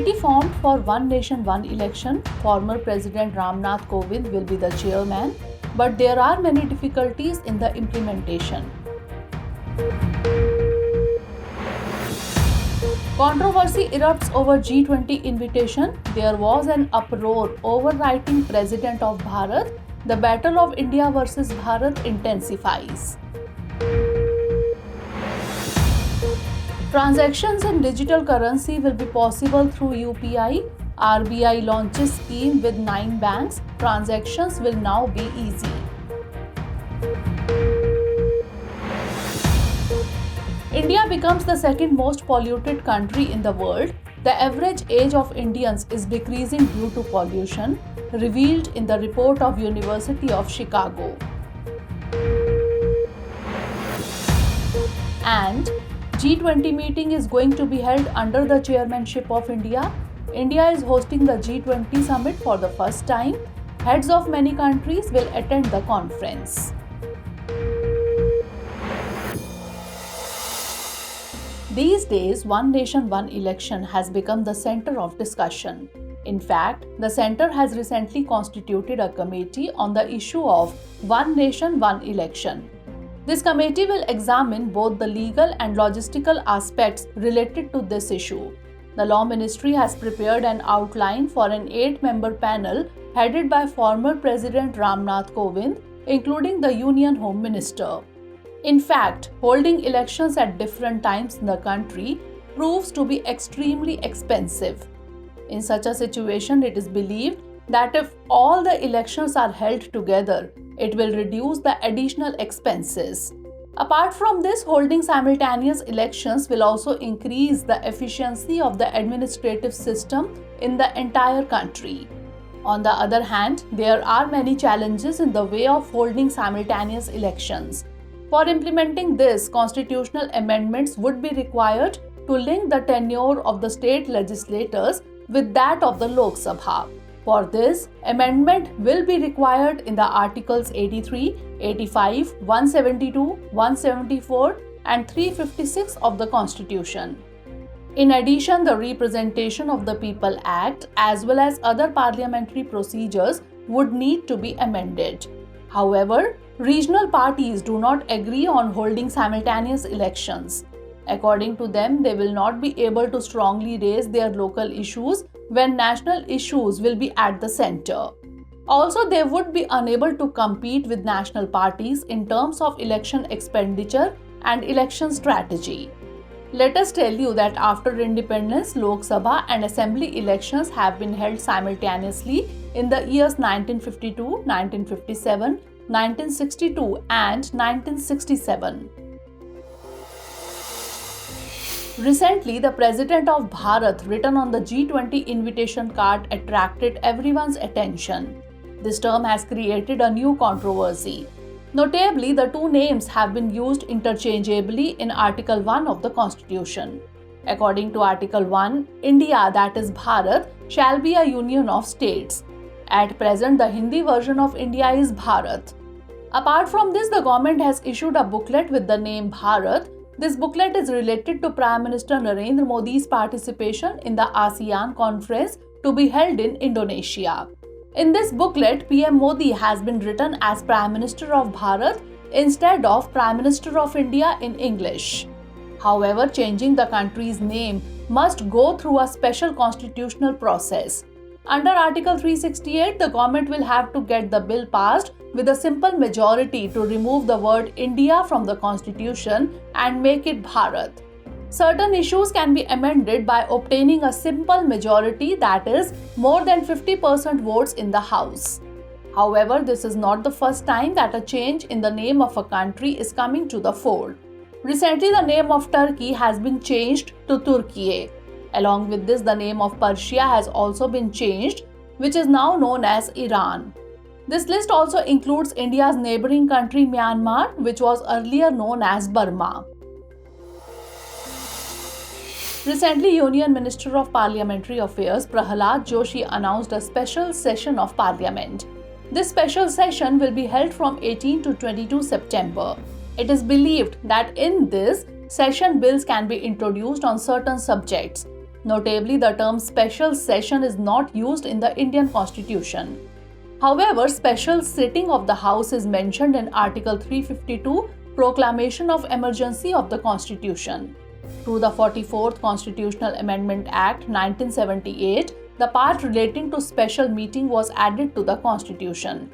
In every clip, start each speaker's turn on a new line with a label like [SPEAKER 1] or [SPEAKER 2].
[SPEAKER 1] committee formed for One Nation, One Election, former President Ram Nath Kovind will be the chairman, but there are many difficulties in the implementation. Controversy erupts over G20 invitation. There was an uproar overwriting President of Bharat. The battle of India versus Bharat intensifies. Transactions in digital currency will be possible through UPI. RBI launches scheme with 9 banks. Transactions will now be easy. India becomes the second most polluted country in the world. The average age of Indians is decreasing due to pollution, revealed in the report of University of Chicago. And G20 meeting is going to be held under the chairmanship of India. India is hosting the G20 summit for the first time. Heads of many countries will attend the conference. These days, One Nation, One Election has become the center of discussion. In fact, the center has recently constituted a committee on the issue of One Nation, One Election. This committee will examine both the legal and logistical aspects related to this issue. The Law Ministry has prepared an outline for an 8-member panel headed by former President Ram Nath Kovind, including the Union Home Minister. In fact, holding elections at different times in the country proves to be extremely expensive. In such a situation, it is believed that if all the elections are held together, it will reduce the additional expenses. Apart from this, holding simultaneous elections will also increase the efficiency of the administrative system in the entire country. On the other hand, there are many challenges in the way of holding simultaneous elections. For implementing this, constitutional amendments would be required to link the tenure of the state legislators with that of the Lok Sabha. For this, amendment will be required in the Articles 83, 85, 172, 174 and 356 of the Constitution. In addition, the Representation of the People Act as well as other parliamentary procedures would need to be amended. However, regional parties do not agree on holding simultaneous elections. According to them, they will not be able to strongly raise their local issues when national issues will be at the center. Also, they would be unable to compete with national parties in terms of election expenditure and election strategy. Let us tell you that after independence, Lok Sabha and Assembly elections have been held simultaneously in the years 1952, 1957, 1962 and 1967. Recently, the President of Bharat written on the G20 invitation card attracted everyone's attention. This term has created a new controversy. Notably, the two names have been used interchangeably in Article 1 of the Constitution. According to Article 1, India, that is Bharat, shall be a union of states. At present, the Hindi version of India is Bharat. Apart from this, the government has issued a booklet with the name Bharat. This booklet is related to Prime Minister Narendra Modi's participation in the ASEAN conference to be held in Indonesia. In this booklet, PM Modi has been written as Prime Minister of Bharat instead of Prime Minister of India in English. However, changing the country's name must go through a special constitutional process. Under Article 368, the government will have to get the bill passed with a simple majority to remove the word India from the Constitution and make it Bharat. Certain issues can be amended by obtaining a simple majority, that is, more than 50% votes in the House. However, this is not the first time that a change in the name of a country is coming to the fore. Recently, the name of Turkey has been changed to Turkiye. Along with this, the name of Persia has also been changed, which is now known as Iran. This list also includes India's neighboring country Myanmar, which was earlier known as Burma. Recently, Union Minister of Parliamentary Affairs Prahalad Joshi announced a special session of Parliament. This special session will be held from 18 to 22 September. It is believed that in this session bills can be introduced on certain subjects. Notably, the term special session is not used in the Indian Constitution. However, special sitting of the House is mentioned in Article 352, Proclamation of Emergency of the Constitution. Through the 44th Constitutional Amendment Act 1978, the part relating to special meeting was added to the Constitution.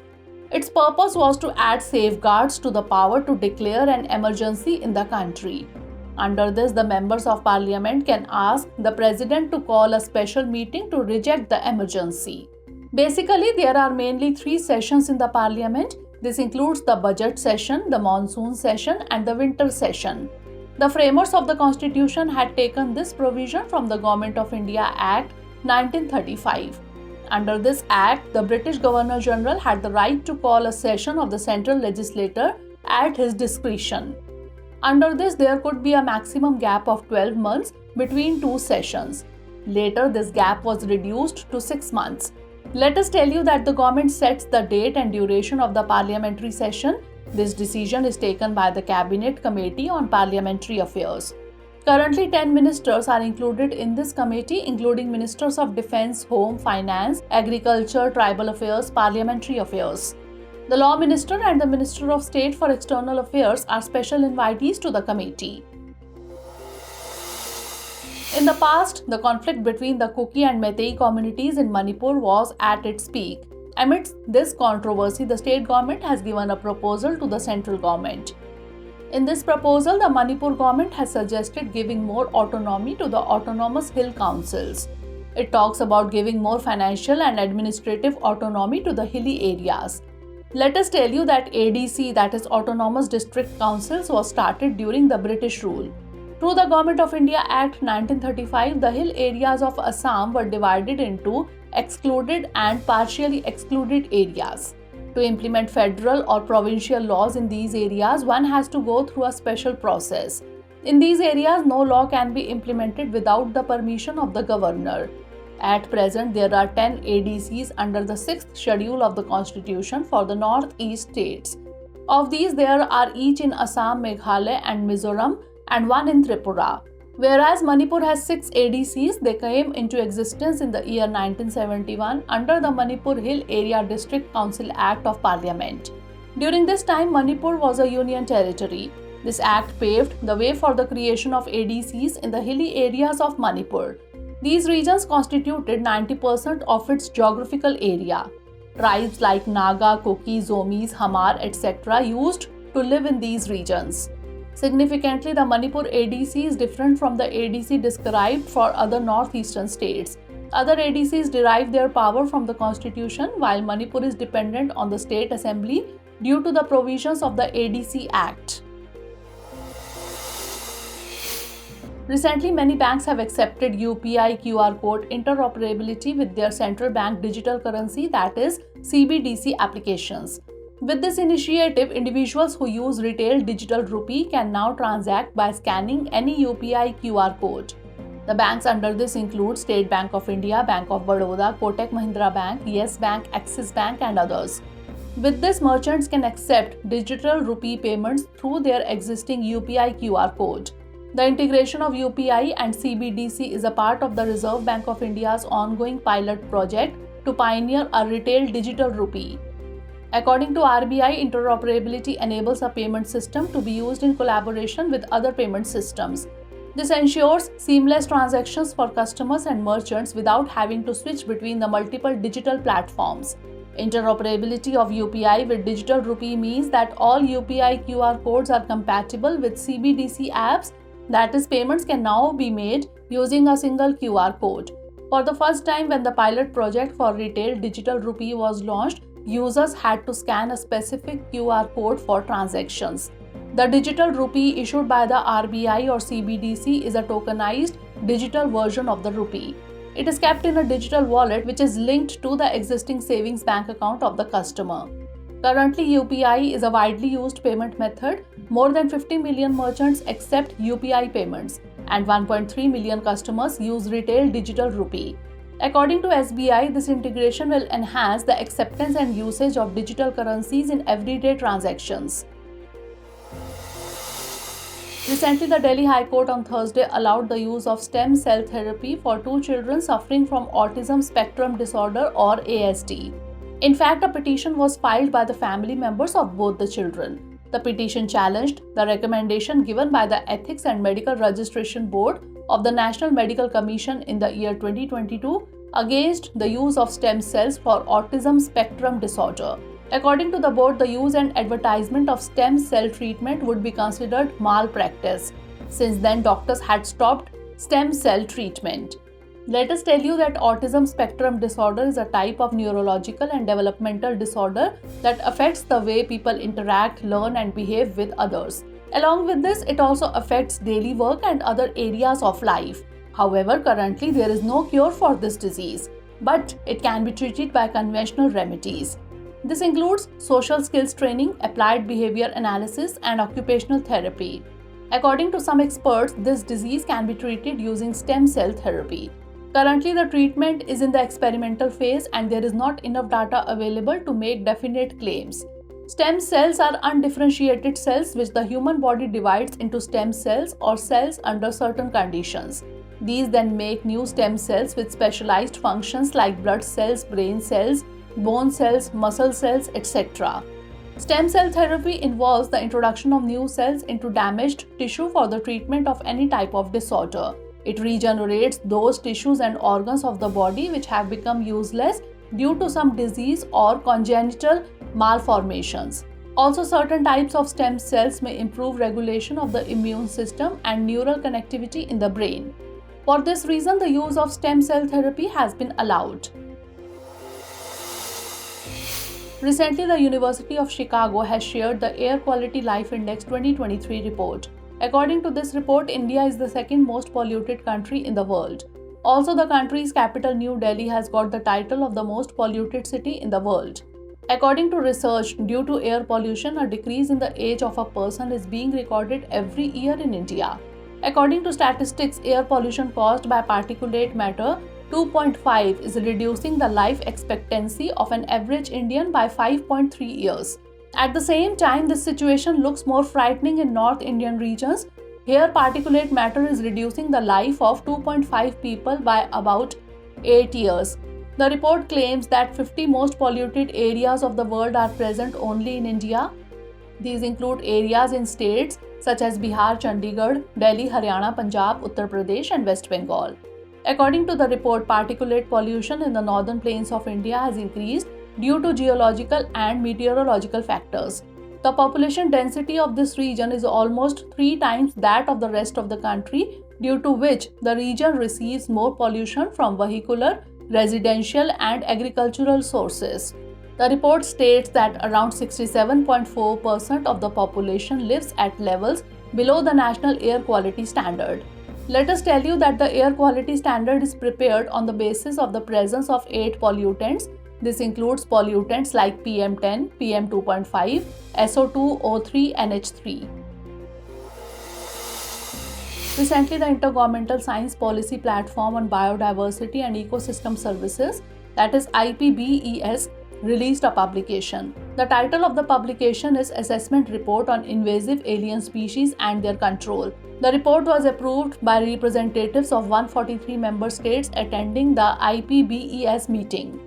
[SPEAKER 1] Its purpose was to add safeguards to the power to declare an emergency in the country. Under this, the members of Parliament can ask the President to call a special meeting to reject the emergency. Basically, there are mainly 3 sessions in the Parliament. This includes the budget session, the monsoon session, and the winter session. The framers of the Constitution had taken this provision from the Government of India Act 1935. Under this Act, the British Governor-General had the right to call a session of the central legislature at his discretion. Under this, there could be a maximum gap of 12 months between 2 sessions. Later, this gap was reduced to 6 months. Let us tell you that the government sets the date and duration of the parliamentary session. This decision is taken by the Cabinet Committee on Parliamentary Affairs. Currently, 10 ministers are included in this committee, including Ministers of Defence, Home, Finance, Agriculture, Tribal Affairs, Parliamentary Affairs. The Law Minister and the Minister of State for External Affairs are special invitees to the committee. In the past, the conflict between the Kuki and Meitei communities in Manipur was at its peak. Amidst this controversy, the state government has given a proposal to the central government. In this proposal, the Manipur government has suggested giving more autonomy to the autonomous hill councils. It talks about giving more financial and administrative autonomy to the hilly areas. Let us tell you that ADC, that is Autonomous District Councils, was started during the British rule. Through the Government of India Act 1935, the hill areas of Assam were divided into excluded and partially excluded areas. To implement federal or provincial laws in these areas, one has to go through a special process. In these areas, no law can be implemented without the permission of the governor. At present, there are 10 ADCs under the 6th schedule of the Constitution for the northeast states. Of these, there are each in Assam, Meghalaya and Mizoram and 1 in Tripura. Whereas Manipur has 6 ADCs, they came into existence in the year 1971 under the Manipur Hill Area District Council Act of Parliament. During this time, Manipur was a union territory. This act paved the way for the creation of ADCs in the hilly areas of Manipur. These regions constituted 90% of its geographical area. Tribes like Naga, Kuki, Zomis, Hamar, etc. used to live in these regions. Significantly, the Manipur ADC is different from the ADC described for other northeastern states. Other ADCs derive their power from the constitution, while Manipur is dependent on the state assembly due to the provisions of the ADC Act. Recently, many banks have accepted UPI QR-Code interoperability with their central bank digital currency, that is CBDC applications. With this initiative, individuals who use retail digital rupee can now transact by scanning any UPI QR code. The banks under this include State Bank of India, Bank of Baroda, Kotak Mahindra Bank, Yes Bank, Axis Bank and others. With this, merchants can accept digital rupee payments through their existing UPI QR code. The integration of UPI and CBDC is a part of the Reserve Bank of India's ongoing pilot project to pioneer a retail digital rupee. According to RBI, interoperability enables a payment system to be used in collaboration with other payment systems. This ensures seamless transactions for customers and merchants without having to switch between the multiple digital platforms. Interoperability of UPI with digital rupee means that all UPI QR codes are compatible with CBDC apps, that is, payments can now be made using a single QR code. For the first time, when the pilot project for retail digital rupee was launched, users had to scan a specific QR code for transactions. The digital rupee issued by the RBI or CBDC is a tokenized digital version of the rupee. It is kept in a digital wallet which is linked to the existing savings bank account of the customer. Currently, UPI is a widely used payment method. More than 50 million merchants accept UPI payments and 1.3 million customers use retail digital rupee. According to SBI, this integration will enhance the acceptance and usage of digital currencies in everyday transactions. Recently, the Delhi High Court on Thursday allowed the use of stem cell therapy for 2 children suffering from autism spectrum disorder or ASD. In fact, a petition was filed by the family members of both the children. The petition challenged the recommendation given by the Ethics and Medical Registration Board of the National Medical Commission in the year 2022 against the use of stem cells for autism spectrum disorder. According to the board, the use and advertisement of stem cell treatment would be considered malpractice. Since then, doctors had stopped stem cell treatment. Let us tell you that autism spectrum disorder is a type of neurological and developmental disorder that affects the way people interact, learn, and behave with others. Along with this, it also affects daily work and other areas of life. However, currently there is no cure for this disease, but it can be treated by conventional remedies. This includes social skills training, applied behavior analysis, and occupational therapy. According to some experts, this disease can be treated using stem cell therapy. Currently, the treatment is in the experimental phase and there is not enough data available to make definite claims. Stem cells are undifferentiated cells which the human body divides into stem cells or cells under certain conditions. These then make new stem cells with specialized functions like blood cells, brain cells, bone cells, muscle cells, etc. Stem cell therapy involves the introduction of new cells into damaged tissue for the treatment of any type of disorder. It regenerates those tissues and organs of the body which have become useless due to some disease or congenital malformations. Also, certain types of stem cells may improve regulation of the immune system and neural connectivity in the brain. For this reason, the use of stem cell therapy has been allowed. Recently, the University of Chicago has shared the Air Quality Life Index 2023 report. According to this report, India is the second most polluted country in the world. Also, the country's capital, New Delhi, has got the title of the most polluted city in the world. According to research, due to air pollution, a decrease in the age of a person is being recorded every year in India. According to statistics, air pollution caused by particulate matter 2.5 is reducing the life expectancy of an average Indian by 5.3 years. At the same time, this situation looks more frightening in North Indian regions. Here, particulate matter is reducing the life of 2.5 people by about 8 years. The report claims that 50 most polluted areas of the world are present only in India. These include areas in states such as Bihar, Chandigarh, Delhi, Haryana, Punjab, Uttar Pradesh, and West Bengal. According to the report, particulate pollution in the northern plains of India has increased due to geological and meteorological factors. The population density of this region is almost 3 times that of the rest of the country, due to which the region receives more pollution from vehicular, residential, and agricultural sources. The report states that around 67.4% of the population lives at levels below the national air quality standard. Let us tell you that the air quality standard is prepared on the basis of the presence of 8 pollutants. This includes pollutants like PM10, PM2.5, SO2, O3, NH3. Recently, the Intergovernmental Science Policy Platform on Biodiversity and Ecosystem Services, that is IPBES, released a publication. The title of the publication is Assessment Report on Invasive Alien Species and Their Control. The report was approved by representatives of 143 member states attending the IPBES meeting.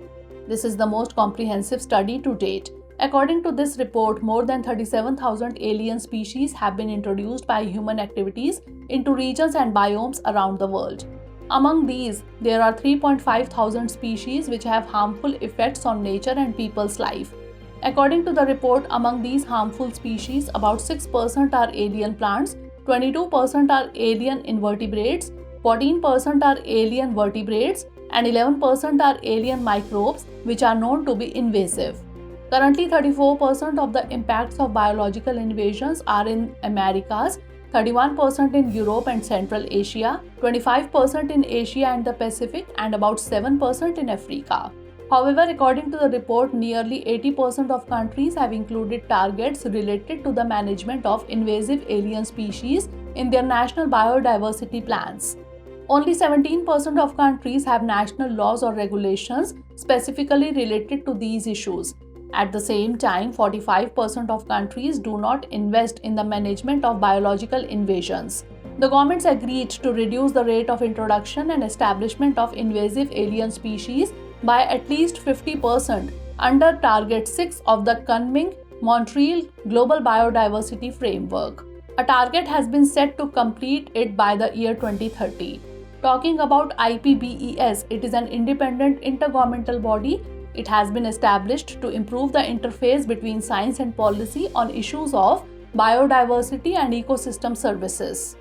[SPEAKER 1] This is the most comprehensive study to date. According to this report, more than 37,000 alien species have been introduced by human activities into regions and biomes around the world. Among these, there are 3.5 thousand species which have harmful effects on nature and people's life. According to the report, among these harmful species, about 6% are alien plants, 22% are alien invertebrates, 14% are alien vertebrates, and 11% are alien microbes which are known to be invasive. Currently, 34% of the impacts of biological invasions are in Americas, 31% in Europe and Central Asia, 25% in Asia and the Pacific, and about 7% in Africa. However, according to the report, nearly 80% of countries have included targets related to the management of invasive alien species in their national biodiversity plans. Only 17% of countries have national laws or regulations specifically related to these issues. At the same time, 45% of countries do not invest in the management of biological invasions. The governments agreed to reduce the rate of introduction and establishment of invasive alien species by at least 50% under Target 6 of the Kunming-Montreal Global Biodiversity Framework. A target has been set to complete it by the year 2030. Talking about IPBES, it is an independent intergovernmental body. It has been established to improve the interface between science and policy on issues of biodiversity and ecosystem services.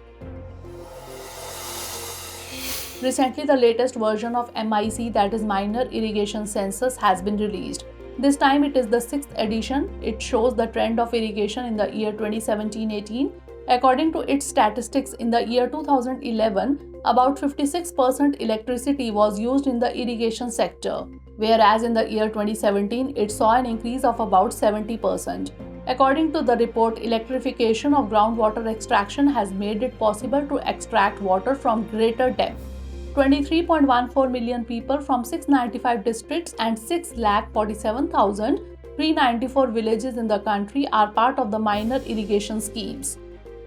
[SPEAKER 1] Recently, the latest version of MIC, that is Minor Irrigation Census, has been released. This time it is the 6th edition. It shows the trend of irrigation in the year 2017-18. According to its statistics, in the year 2011, about 56% electricity was used in the irrigation sector, whereas in the year 2017, it saw an increase of about 70%. According to the report, electrification of groundwater extraction has made it possible to extract water from greater depth. 23.14 million people from 695 districts and 6,47,394 villages in the country are part of the minor irrigation schemes.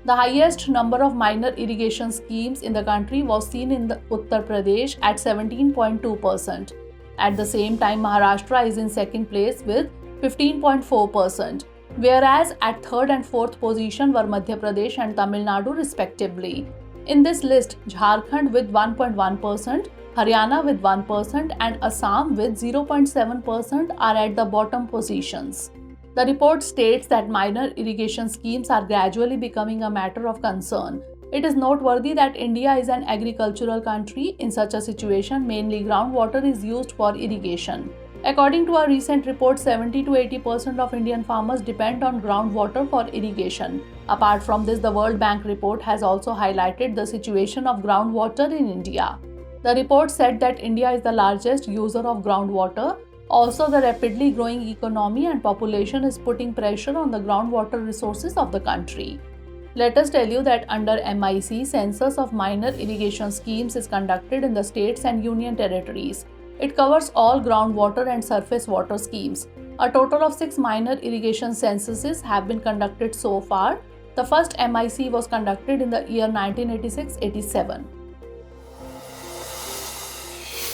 [SPEAKER 1] The highest number of minor irrigation schemes in the country was seen in Uttar Pradesh at 17.2%. At the same time, Maharashtra is in second place with 15.4%, whereas at third and fourth position were Madhya Pradesh and Tamil Nadu respectively. In this list, Jharkhand with 1.1%, Haryana with 1% and Assam with 0.7% are at the bottom positions. The report states that minor irrigation schemes are gradually becoming a matter of concern. It is noteworthy that India is an agricultural country. In such a situation, mainly groundwater is used for irrigation. According to a recent report, 70 to 80% of Indian farmers depend on groundwater for irrigation. Apart from this, the World Bank report has also highlighted the situation of groundwater in India. The report said that India is the largest user of groundwater. Also, the rapidly growing economy and population is putting pressure on the groundwater resources of the country. Let us tell you that under MIC, census of minor irrigation schemes is conducted in the states and union territories. It covers all groundwater and surface water schemes. A total of 6 minor irrigation censuses have been conducted so far. The first MIC was conducted in the year 1986-87.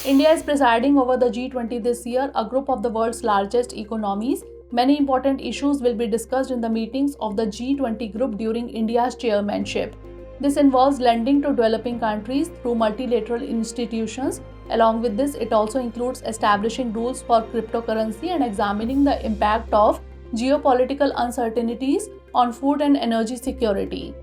[SPEAKER 1] India is presiding over the G20 this year, a group of the world's largest economies. Many important issues will be discussed in the meetings of the G20 group during India's chairmanship. This involves lending to developing countries through multilateral institutions. Along with this, it also includes establishing rules for cryptocurrency and examining the impact of geopolitical uncertainties on food and energy security.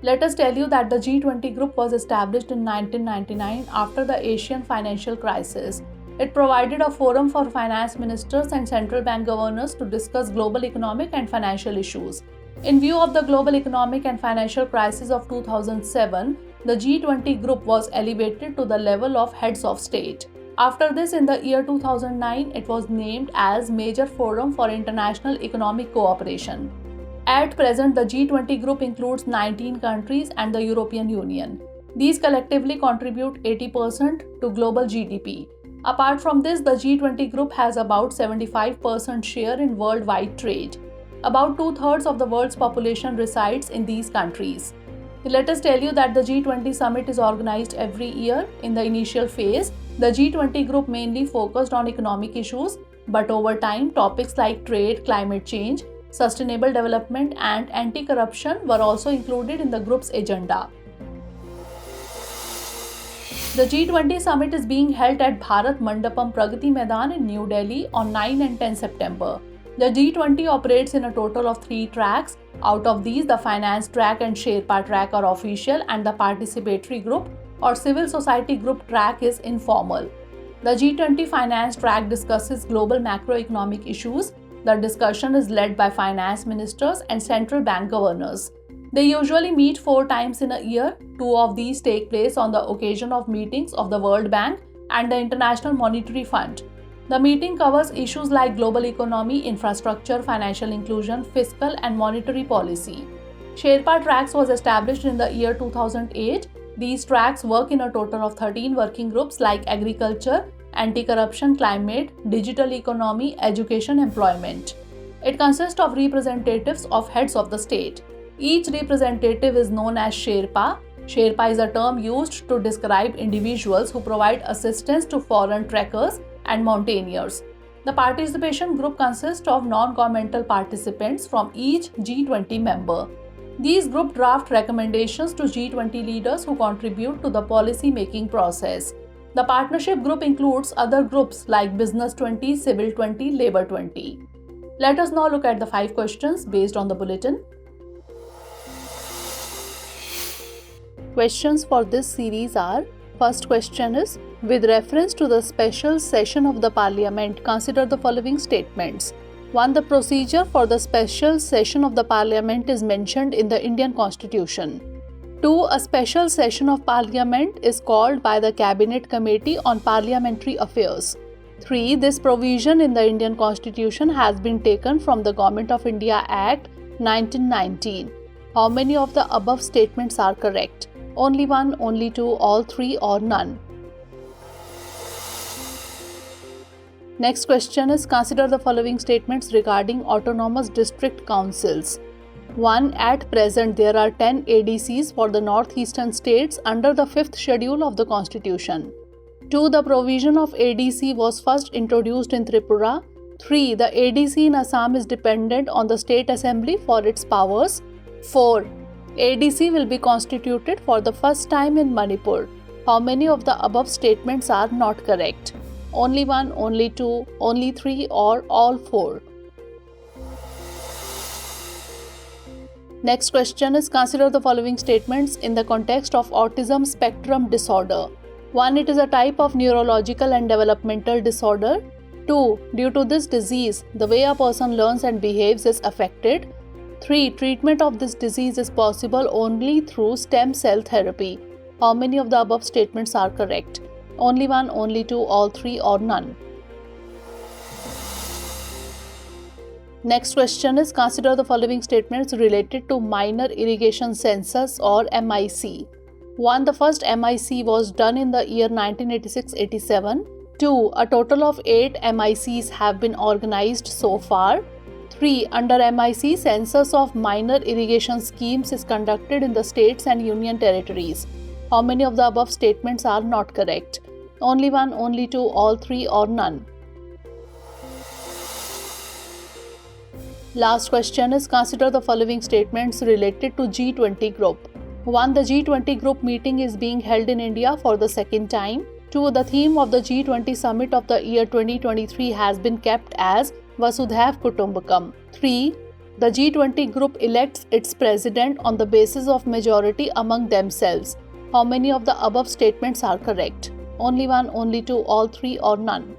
[SPEAKER 1] Let us tell you that the G20 group was established in 1999 after the Asian financial crisis. It provided a forum for finance ministers and central bank governors to discuss global economic and financial issues. In view of the global economic and financial crisis of 2007, the G20 group was elevated to the level of heads of state. After this, in the year 2009, it was named as Major Forum for International Economic Cooperation. At present, the G20 group includes 19 countries and the European Union. These collectively contribute 80% to global GDP. Apart from this, the G20 group has about 75% share in worldwide trade. About 2/3 of the world's population resides in these countries. Let us tell you that the G20 summit is organized every year. In the initial phase, the G20 group mainly focused on economic issues, but over time, topics like trade, climate change, sustainable development, and anti-corruption were also included in the group's agenda. The G20 summit is being held at Bharat Mandapam Pragati Maidan in New Delhi on 9 and 10 September. The G20 operates in a total of 3 tracks. Out of these, the finance track and Sherpa track are official and the participatory group or civil society group track is informal. The G20 finance track discusses global macroeconomic issues. The discussion is led by finance ministers and central bank governors. They usually meet 4 times in a year. 2 of these take place on the occasion of meetings of the World Bank and the International Monetary Fund. The meeting covers issues like global economy, infrastructure, financial inclusion, fiscal and monetary policy. Sherpa Tracks was established in the year 2008. These tracks work in a total of 13 working groups like agriculture, anti-corruption, climate, digital economy, education, employment. It consists of representatives of heads of the state. Each representative is known as Sherpa. Sherpa is a term used to describe individuals who provide assistance to foreign trekkers and mountaineers. The participation group consists of non-governmental participants from each G20 member. These groups draft recommendations to G20 leaders who contribute to the policy-making process. The partnership group includes other groups like Business 20, Civil 20, Labor 20. Let us now look at the 5 questions based on the bulletin. Questions for this series are: first question is, with reference to the special session of the Parliament, consider the following statements. 1. The procedure for the special session of the Parliament is mentioned in the Indian Constitution. 2. A special session of Parliament is called by the Cabinet Committee on Parliamentary Affairs. 3. This provision in the Indian Constitution has been taken from the Government of India Act 1919. How many of the above statements are correct? Only one, only two, all three, or none? Next question is, consider the following statements regarding autonomous district councils. 1. At present, there are 10 ADCs for the northeastern states under the 5th schedule of the Constitution. 2. The provision of ADC was first introduced in Tripura. 3. The ADC in Assam is dependent on the State Assembly for its powers. 4. ADC will be constituted for the first time in Manipur. How many of the above statements are not correct? Only one, only two, only three, or all four? Next question is, consider the following statements in the context of autism spectrum disorder. 1. It is a type of neurological and developmental disorder. 2. Due to this disease, the way a person learns and behaves is affected. 3. Treatment of this disease is possible only through stem cell therapy. How many of the above statements are correct? Only one, only two, all three, or none? Next question is, consider the following statements related to minor irrigation census or MIC. 1. The first MIC was done in the year 1986-87. 2. A total of 8 MICs have been organized so far. 3. Under MIC, census of minor irrigation schemes is conducted in the states and union territories. How many of the above statements are not correct? Only one, only two, all three, or none? Last question is, consider the following statements related to G20 group. 1. The G20 group meeting is being held in India for the second time. 2. The theme of the G20 summit of the year 2023 has been kept as Vasudhaiv Kutumbakam. 3. The G20 group elects its president on the basis of majority among themselves. How many of the above statements are correct? Only one, only two, all three, or none?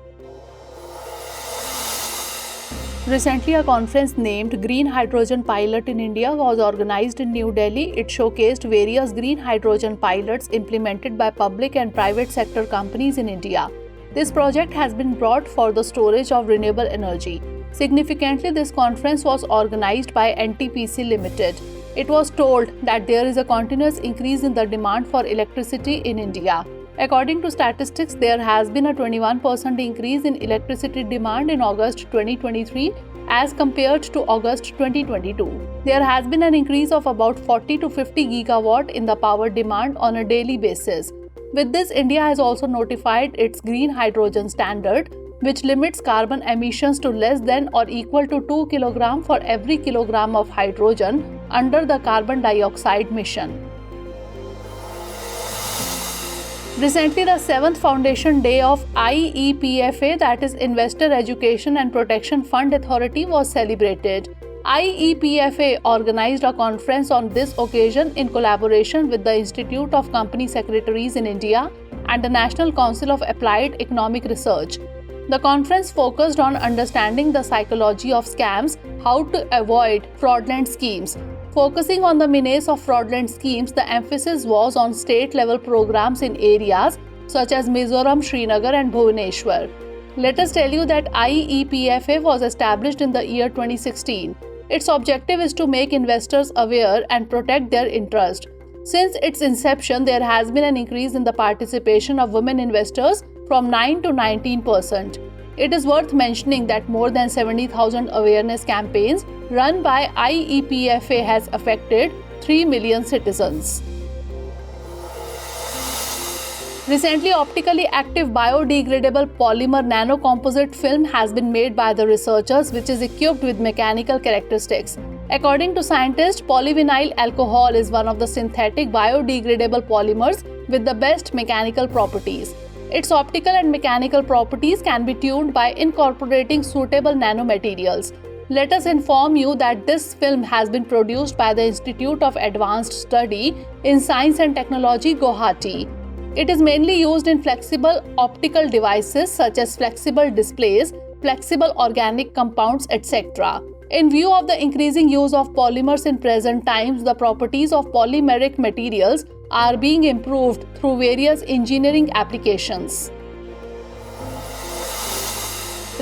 [SPEAKER 1] Recently, a conference named Green Hydrogen Pilot in India was organized in New Delhi. It showcased various green hydrogen pilots implemented by public and private sector companies in India. This project has been brought for the storage of renewable energy. Significantly, this conference was organized by NTPC Limited. It was told that there is a continuous increase in the demand for electricity in India. According to statistics, there has been a 21% increase in electricity demand in August 2023 as compared to August 2022. There has been an increase of about 40 to 50 gigawatt in the power demand on a daily basis. With this, India has also notified its green hydrogen standard, which limits carbon emissions to less than or equal to 2 kg for every kilogram of hydrogen under the carbon dioxide mission. Recently, the 7th Foundation Day of IEPFA, that is Investor Education and Protection Fund Authority, was celebrated. IEPFA organized a conference on this occasion in collaboration with the Institute of Company Secretaries in India and the National Council of Applied Economic Research. The conference focused on understanding the psychology of scams, how to avoid fraudulent schemes. Focusing on the menace of fraudulent schemes, the emphasis was on state-level programs in areas such as Mizoram, Srinagar and Bhubaneswar. Let us tell you that IEPFA was established in the year 2016. Its objective is to make investors aware and protect their interest. Since its inception, there has been an increase in the participation of women investors from 9 to 19%. It is worth mentioning that more than 70,000 awareness campaigns run by IEPFA has affected 3 million citizens. Recently, optically active biodegradable polymer nanocomposite film has been made by the researchers, which is equipped with mechanical characteristics. According to scientists, polyvinyl alcohol is one of the synthetic biodegradable polymers with the best mechanical properties. Its optical and mechanical properties can be tuned by incorporating suitable nanomaterials. Let us inform you that this film has been produced by the Institute of Advanced Study in Science and Technology, Guwahati. It is mainly used in flexible optical devices such as flexible displays, flexible organic compounds, etc. In view of the increasing use of polymers in present times, the properties of polymeric materials are being improved through various engineering applications.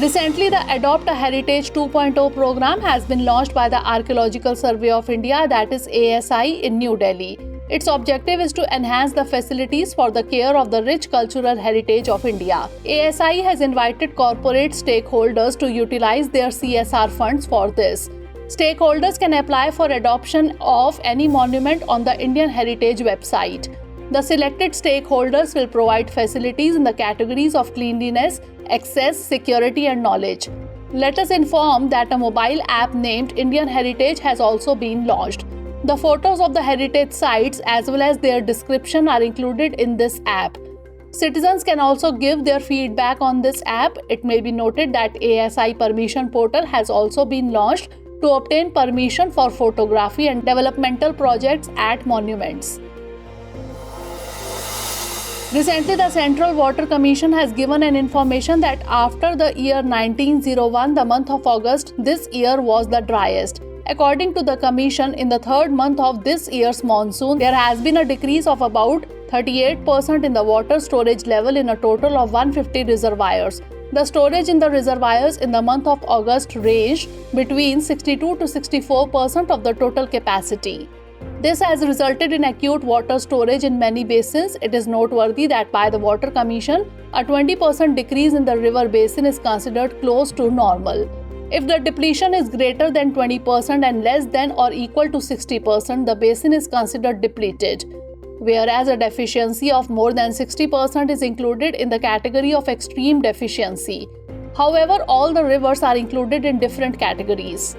[SPEAKER 1] Recently, the Adopt a Heritage 2.0 program has been launched by the Archaeological Survey of India, that is ASI, in New Delhi. Its objective is to enhance the facilities for the care of the rich cultural heritage of India. ASI has invited corporate stakeholders to utilize their CSR funds for this. Stakeholders can apply for adoption of any monument on the Indian Heritage website. The selected stakeholders will provide facilities in the categories of cleanliness, access, security, and knowledge. Let us inform that a mobile app named Indian Heritage has also been launched. The photos of the heritage sites as well as their description are included in this app. Citizens can also give their feedback on this app. It may be noted that ASI Permission Portal has also been launched to obtain permission for photography and developmental projects at monuments. Recently, the Central Water Commission has given an information that after the year 1901, the month of August this year was the driest. According to the Commission, in the third month of this year's monsoon, there has been a decrease of about 38% in the water storage level in a total of 150 reservoirs. The storage in the reservoirs in the month of August ranged between 62 to 64% of the total capacity. This has resulted in acute water storage in many basins. It is noteworthy that by the Water Commission, a 20% decrease in the river basin is considered close to normal. If the depletion is greater than 20% and less than or equal to 60%, the basin is considered depleted, whereas a deficiency of more than 60% is included in the category of extreme deficiency. However, all the rivers are included in different categories.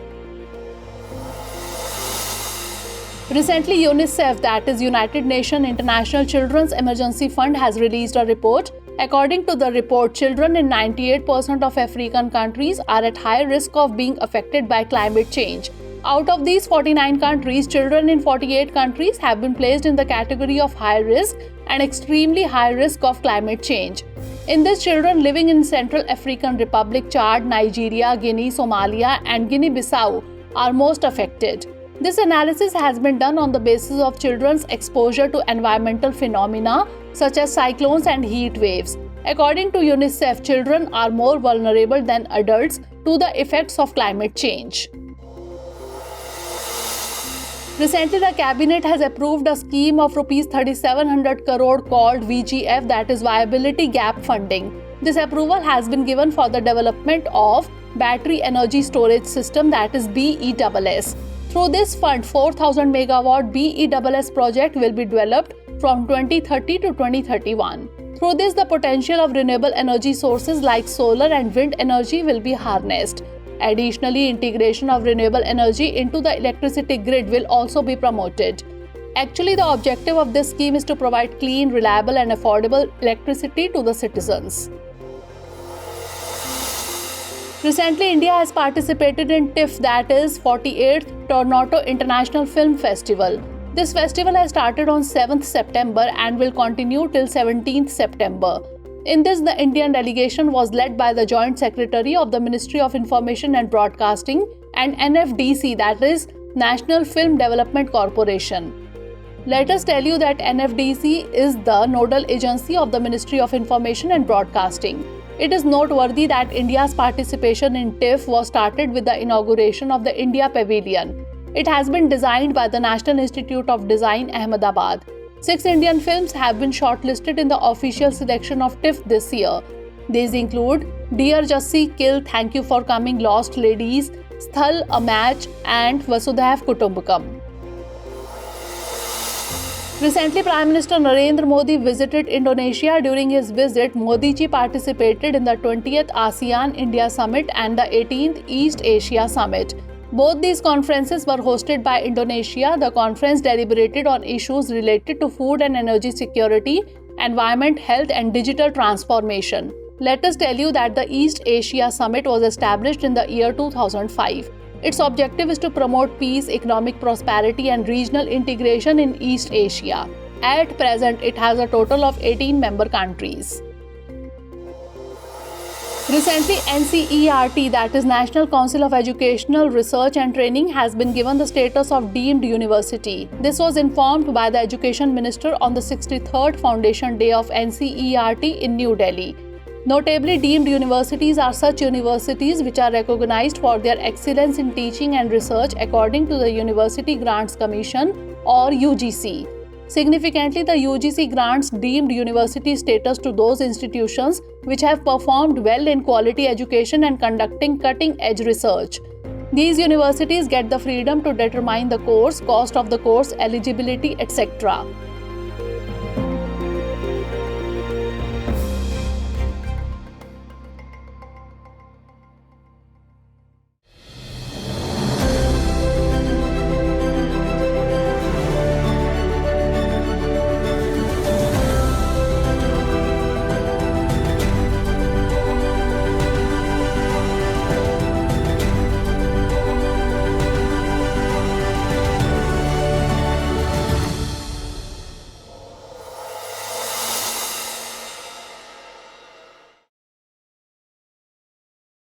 [SPEAKER 1] Recently, UNICEF, that is United Nations International Children's Emergency Fund, has released a report. According to the report, children in 98% of African countries are at high risk of being affected by climate change. Out of these 49 countries, children in 48 countries have been placed in the category of high risk and extremely high risk of climate change. In this, children living in Central African Republic, Chad, Nigeria, Guinea, Somalia, and Guinea-Bissau are most affected. This analysis has been done on the basis of children's exposure to environmental phenomena such as cyclones and heat waves. According to UNICEF, children are more vulnerable than adults to the effects of climate change. Recently, the Cabinet has approved a scheme of Rs 3,700 crore called VGF, that is Viability Gap Funding. This approval has been given for the development of Battery Energy Storage System, that is BESS. Through this fund, 4,000 megawatt BESS project will be developed from 2030 to 2031. Through this, the potential of renewable energy sources like solar and wind energy will be harnessed. Additionally, integration of renewable energy into the electricity grid will also be promoted. Actually, the objective of this scheme is to provide clean, reliable and affordable electricity to the citizens. Recently, India has participated in TIFF, that is 48th Toronto International Film Festival. This festival has started on 7th September and will continue till 17th September. In this, the Indian delegation was led by the Joint Secretary of the Ministry of Information and Broadcasting and NFDC, that is National Film Development Corporation. Let us tell you that NFDC is the nodal agency of the Ministry of Information and Broadcasting. It is noteworthy that India's participation in TIFF was started with the inauguration of the India Pavilion. It has been designed by the National Institute of Design, Ahmedabad. 6 Indian films have been shortlisted in the official selection of TIFF this year. These include Dear Jassi, Kill, Thank You for Coming, Lost Ladies, Sthal, A Match, and Vasudhaiv Kutumbakam. Recently, Prime Minister Narendra Modi visited Indonesia. During his visit, Modi ji participated in the 20th ASEAN-India Summit and the 18th East Asia Summit. Both these conferences were hosted by Indonesia. The conference deliberated on issues related to food and energy security, environment, health, and digital transformation. Let us tell you that the East Asia Summit was established in the year 2005. Its objective is to promote peace, economic prosperity, and regional integration in East Asia. At present, it has a total of 18 member countries. Recently, NCERT, that is National Council of Educational Research and Training, has been given the status of deemed university. This was informed by the Education Minister on the 63rd Foundation Day of NCERT in New Delhi. Notably, deemed universities are such universities which are recognized for their excellence in teaching and research according to the University Grants Commission or UGC. Significantly, the UGC grants deemed university status to those institutions which have performed well in quality education and conducting cutting-edge research. These universities get the freedom to determine the course, cost of the course, eligibility, etc.